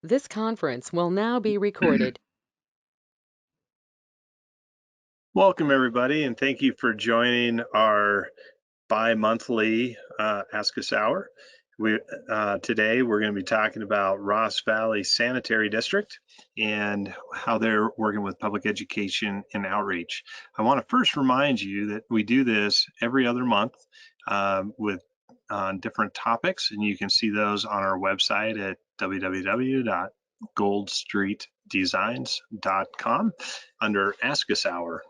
This conference will now be recorded. Welcome, everybody, and thank you for joining our bi-monthly Ask Us Hour. Today we're going to be talking about Ross Valley Sanitary District and how they're working with public education and outreach. I want to first remind you that we do this every other month with different topics, and you can see those on our website at www.goldstreetdesigns.com under Ask Us Hour.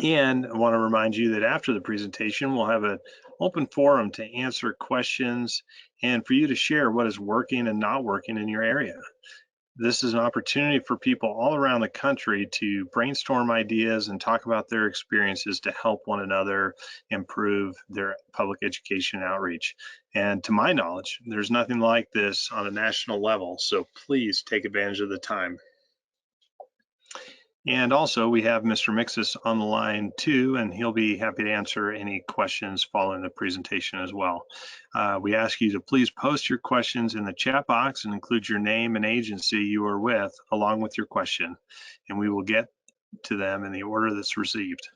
And I want to remind you that after the presentation, we'll have an open forum to answer questions and for you to share what is working and not working in your area. This is an opportunity for people all around the country to brainstorm ideas and talk about their experiences to help one another improve their public education outreach. And to my knowledge, there's nothing like this on a national level, so please take advantage of the time. And also we have Mr. Mixus on the line too, and he'll be happy to answer any questions following the presentation as well. We ask you to please post your questions in the chat box and include your name and agency you are with along with your question, and we will get to them in the order that's received.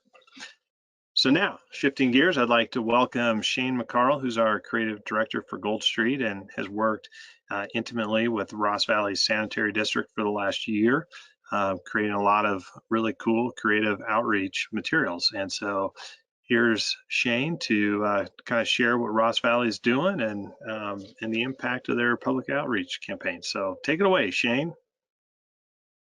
So now, shifting gears, I'd like to welcome Shane McCarl, who's our creative director for Goldstreet and has worked intimately with Ross Valley Sanitary District for the last year, creating a lot of really cool creative outreach materials. And so here's Shane to kind of share what Ross Valley is doing and the impact of their public outreach campaign. So take it away, Shane.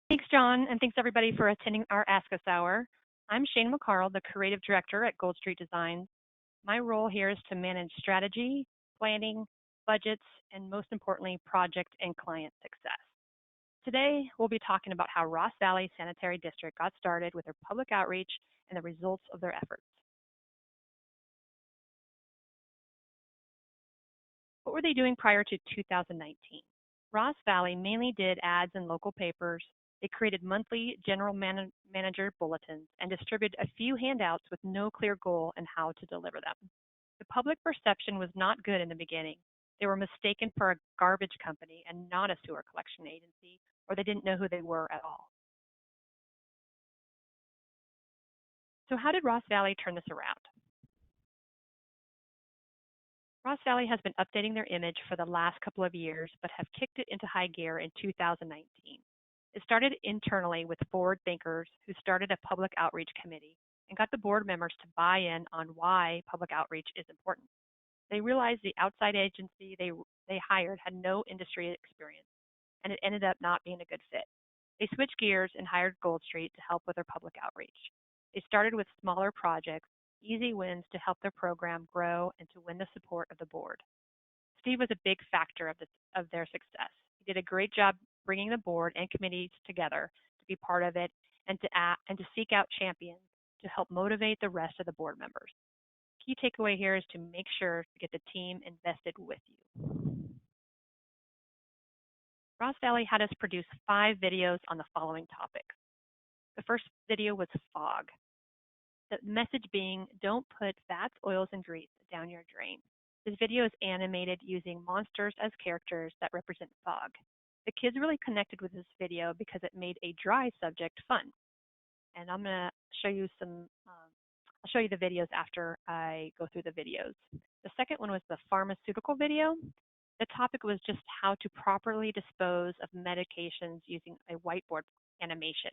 Thanks, John, and thanks everybody for attending our Ask Us Hour. I'm Shane McCarl, the Creative Director at Goldstreet Designs. My role here is to manage strategy, planning, budgets, and most importantly, project and client success. Today, we'll be talking about how Ross Valley Sanitary District got started with their public outreach and the results of their efforts. What were they doing prior to 2019? Ross Valley mainly did ads in local papers. They created monthly general manager bulletins and distributed a few handouts with no clear goal and how to deliver them. The public perception was not good in the beginning. They were mistaken for a garbage company and not a sewer collection agency, or they didn't know who they were at all. So how did Ross Valley turn this around? Ross Valley has been updating their image for the last couple of years, but have kicked it into high gear in 2019. It started internally with forward thinkers who started a public outreach committee and got the board members to buy in on why public outreach is important. They realized the outside agency they hired had no industry experience, and it ended up not being a good fit. They switched gears and hired Goldstreet to help with their public outreach. They started with smaller projects, easy wins to help their program grow and to win the support of the board. Steve was a big factor of their success. He did a great job bringing the board and committees together to be part of it and to seek out champions to help motivate the rest of the board members. Key takeaway here is to make sure to get the team invested with you. Ross Valley had us produce 5 videos on the following topics. The first video was fog. The message being, don't put fats, oils, and grease down your drain. This video is animated using monsters as characters that represent fog. The kids really connected with this video because it made a dry subject fun. And I'm going to show you I'll show you the videos after I go through the videos. The second one was the pharmaceutical video. The topic was just how to properly dispose of medications using a whiteboard animation.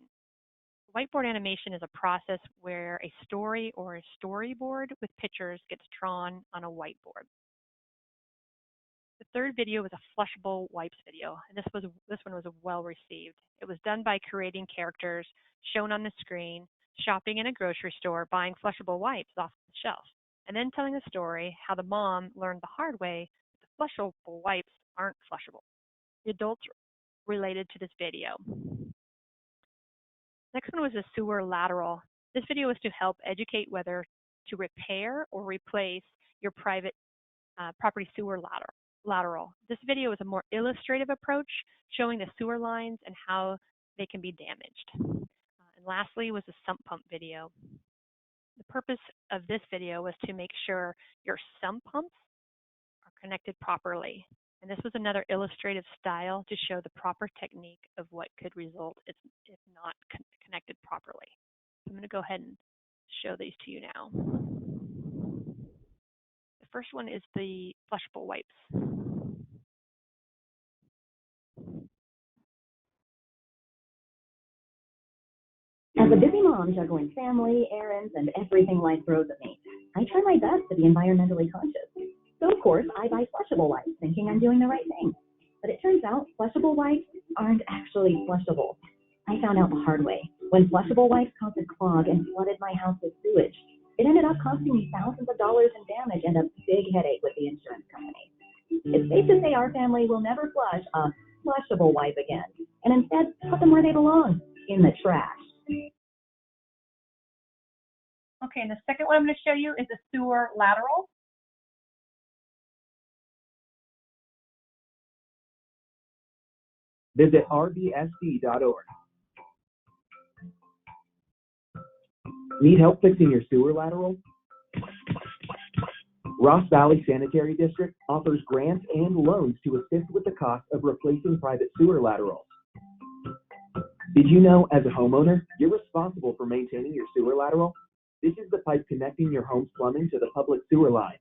Whiteboard animation is a process where a story or a storyboard with pictures gets drawn on a whiteboard. The third video was a flushable wipes video, and this one was well received. It was done by creating characters shown on the screen, shopping in a grocery store, buying flushable wipes off the shelf, and then telling a story how the mom learned the hard way that the flushable wipes aren't flushable. The adults related to this video. Next one was a sewer lateral. This video was to help educate whether to repair or replace your private property sewer lateral. This video is a more illustrative approach showing the sewer lines and how they can be damaged. And lastly was a sump pump video. The purpose of this video was to make sure your sump pumps are connected properly. And this was another illustrative style to show the proper technique of what could result if not connected properly. I'm going to go ahead and show these to you now. The first one is the flushable wipes. As a busy mom juggling family, errands, and everything life throws at me, I try my best to be environmentally conscious. So, of course, I buy flushable wipes, thinking I'm doing the right thing. But it turns out flushable wipes aren't actually flushable. I found out the hard way. When flushable wipes caused a clog and flooded my house with sewage, it ended up costing me thousands of dollars in damage and a big headache with the insurance company. It's safe to say our family will never flush a flushable wipe again, and instead put them where they belong, in the trash. Okay, and the second one I'm going to show you is a sewer lateral. Visit rbsc.org. Need help fixing your sewer lateral? Ross Valley Sanitary District offers grants and loans to assist with the cost of replacing private sewer laterals. Did you know, as a homeowner, you're responsible for maintaining your sewer lateral? This is the pipe connecting your home's plumbing to the public sewer lines.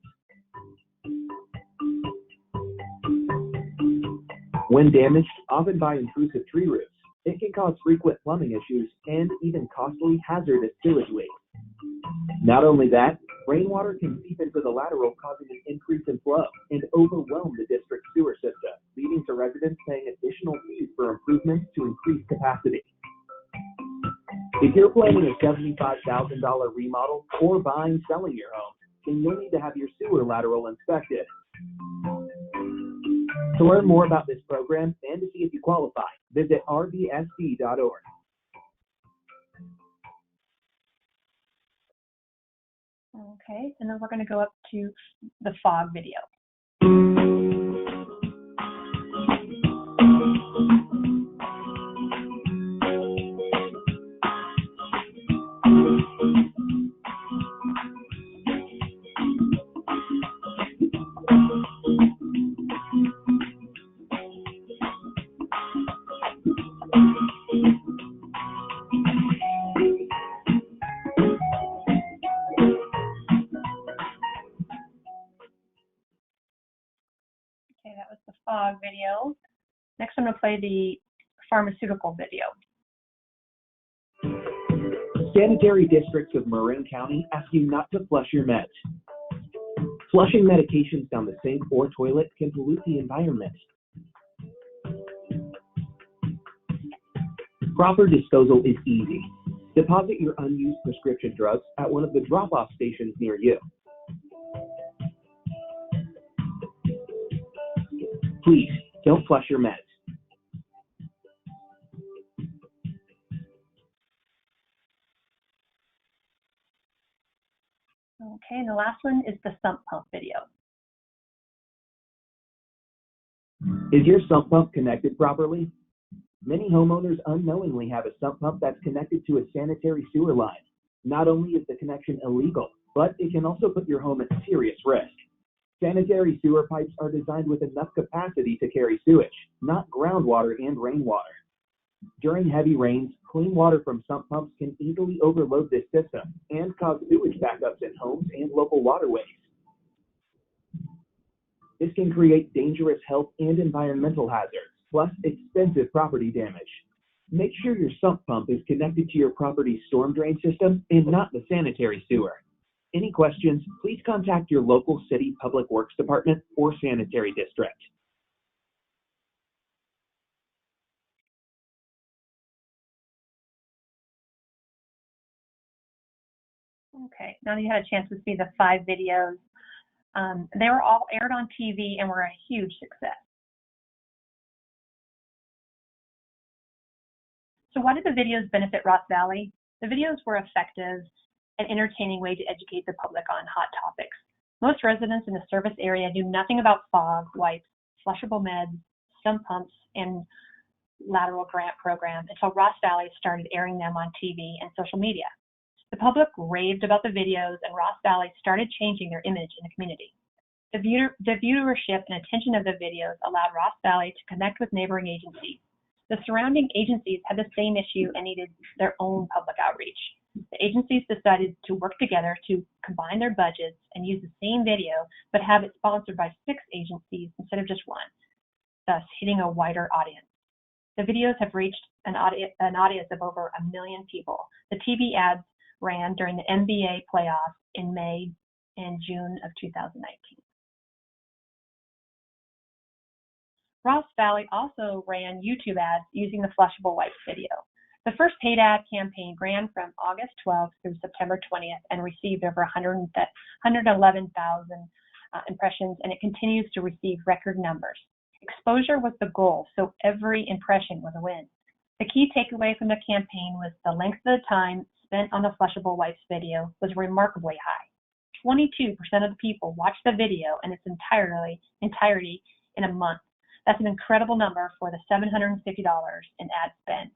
When damaged, often by intrusive tree roots, it can cause frequent plumbing issues and even costly hazardous sewage leaks. Not only that, rainwater can seep into the lateral, causing an increase in flow and overwhelm the district sewer system, leading to residents paying additional fees for improvements to increase capacity. If you're planning a $75,000 remodel or selling your home, then you'll need to have your sewer lateral inspected. To learn more about this program and to see if you qualify, visit rbsc.org. Okay, and then we're going to go up to the fog video. Okay, that was the fog video. Next, I'm going to play the pharmaceutical video. Sanitary districts of Marin County ask you not to flush your meds. Flushing medications down the sink or toilet can pollute the environment. Proper disposal is easy. Deposit your unused prescription drugs at one of the drop-off stations near you. Please, don't flush your meds. Okay, and the last one is the sump pump video. Is your sump pump connected properly? Many homeowners unknowingly have a sump pump that's connected to a sanitary sewer line. Not only is the connection illegal, but it can also put your home at serious risk. Sanitary sewer pipes are designed with enough capacity to carry sewage, not groundwater and rainwater. During heavy rains, clean water from sump pumps can easily overload this system and cause sewage backups in homes and local waterways. This can create dangerous health and environmental hazards, plus extensive property damage. Make sure your sump pump is connected to your property's storm drain system and not the sanitary sewer. Any questions, please contact your local city public works department or sanitary district. Okay, now that you had a chance to see the 5 videos, they were all aired on TV and were a huge success. So why did the videos benefit Ross Valley? The videos were effective and entertaining way to educate the public on hot topics. Most residents in the service area knew nothing about fog, wipes, flushable meds, sump pumps, and lateral grant program until Ross Valley started airing them on TV and social media. The public raved about the videos, and Ross Valley started changing their image in the community. The viewership and attention of the videos allowed Ross Valley to connect with neighboring agencies. The surrounding agencies had the same issue and needed their own public outreach. The agencies decided to work together to combine their budgets and use the same video, but have it sponsored by 6 agencies instead of just one, thus hitting a wider audience. The videos have reached an audience of over 1 million people. The TV ads ran during the NBA playoffs in May and June of 2019. Ross Valley also ran YouTube ads using the flushable wipes video. The first paid ad campaign ran from August 12th through September 20th and received over 111,000 impressions, and it continues to receive record numbers. Exposure was the goal, so every impression was a win. The key takeaway from the campaign was the length of the time spent on the flushable wipes video was remarkably high. 22% of the people watched the video in its entirety in a month. That's an incredible number for the $750 in ad spend.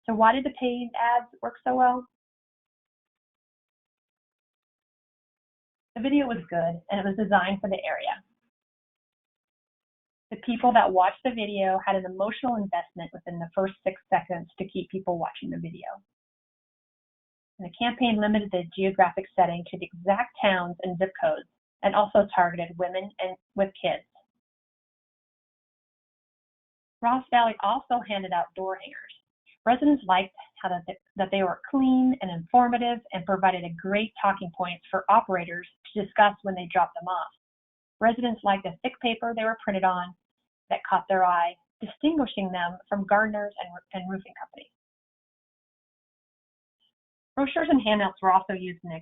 So why did the paid ads work so well? The video was good, and it was designed for the area. The people that watched the video had an emotional investment within the first 6 seconds to keep people watching the video. And the campaign limited the geographic setting to the exact towns and zip codes, and also targeted women and with kids. Ross Valley also handed out door hangers. Residents liked that they were clean and informative and provided a great talking points for operators to discuss when they dropped them off. Residents liked the thick paper they were printed on that caught their eye, distinguishing them from gardeners and roofing companies. Brochures and handouts were also used in the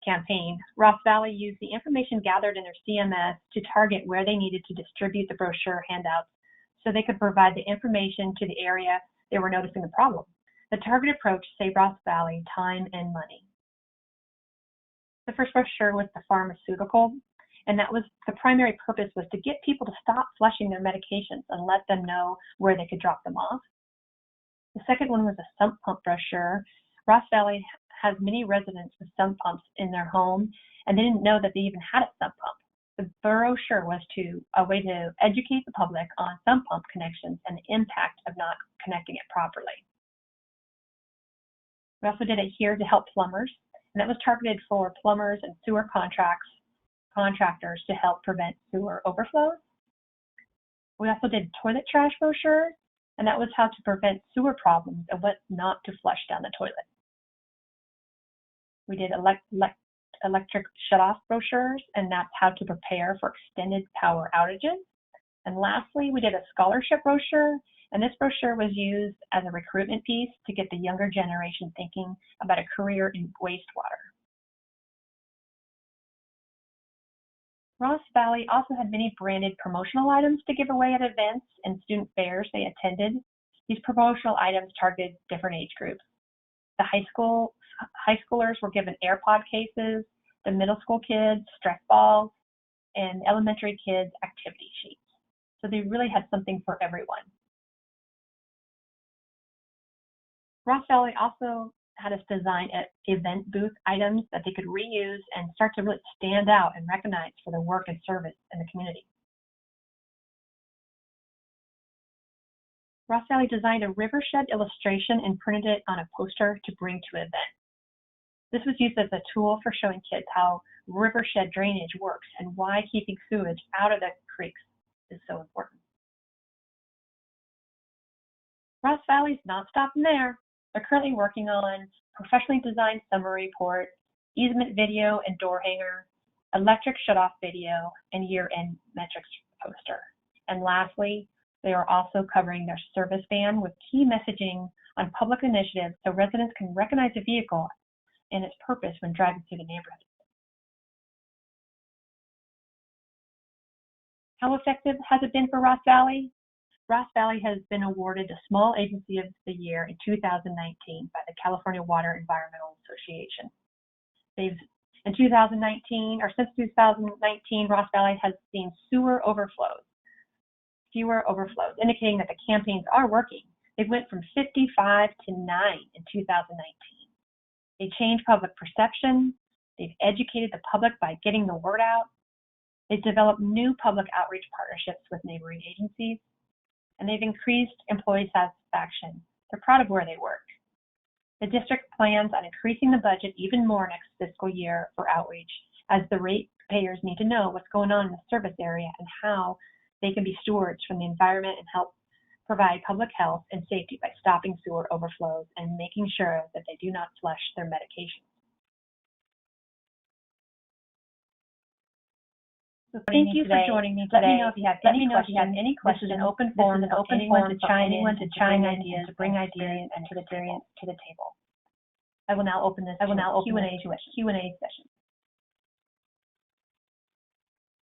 campaign. Ross Valley used the information gathered in their CMS to target where they needed to distribute the brochure handouts so they could provide the information to the area they were noticing the problem. The target approach saved Ross Valley time and money. The first brochure was the pharmaceutical, and that was the primary purpose was to get people to stop flushing their medications and let them know where they could drop them off. The second one was a sump pump brochure. Ross Valley has many residents with sump pumps in their home, and they didn't know that they even had a sump pump. The brochure was a way to educate the public on sump pump connections and the impact of not connecting it properly. We also did it here to help plumbers, and that was targeted for plumbers and sewer contractors to help prevent sewer overflows. We also did toilet trash brochures, and that was how to prevent sewer problems and what not to flush down the toilet. We did electric shutoff brochures, and that's how to prepare for extended power outages. And lastly, we did a scholarship brochure, and this brochure was used as a recruitment piece to get the younger generation thinking about a career in wastewater. Ross Valley also had many branded promotional items to give away at events and student fairs they attended. These promotional items targeted different age groups. The high schoolers were given AirPod cases, the middle school kids stress balls, and elementary kids activity sheets. So they really had something for everyone. Ross Valley also had us design event booth items that they could reuse and start to really stand out and recognize for their work and service in the community. Ross Valley designed a rivershed illustration and printed it on a poster to bring to an event. This was used as a tool for showing kids how rivershed drainage works and why keeping sewage out of the creeks is so important. Ross Valley's not stopping there. They're currently working on professionally designed summary report, easement video and door hanger, electric shutoff video, and year-end metrics poster. And lastly, they are also covering their service van with key messaging on public initiatives so residents can recognize the vehicle and its purpose when driving through the neighborhood. How effective has it been for Ross Valley? Ross Valley has been awarded the Small Agency of the Year in 2019 by the California Water Environmental Association. Since 2019, Ross Valley has seen fewer overflows, indicating that the campaigns are working. They went from 55 to 9 in 2019. They changed public perception. They've educated the public by getting the word out. They've developed new public outreach partnerships with neighboring agencies, and they've increased employee satisfaction. They're proud of where they work. The district plans on increasing the budget even more next fiscal year for outreach, as the ratepayers need to know what's going on in the service area and how they can be stewards from the environment and help provide public health and safety by stopping sewer overflows and making sure that they do not flush their medications. So thank you for joining me today. Let me know if you have any questions. This is an open forum for anyone to chime in, to bring ideas, to bring ideas and to the table. I will now open this Q&A session.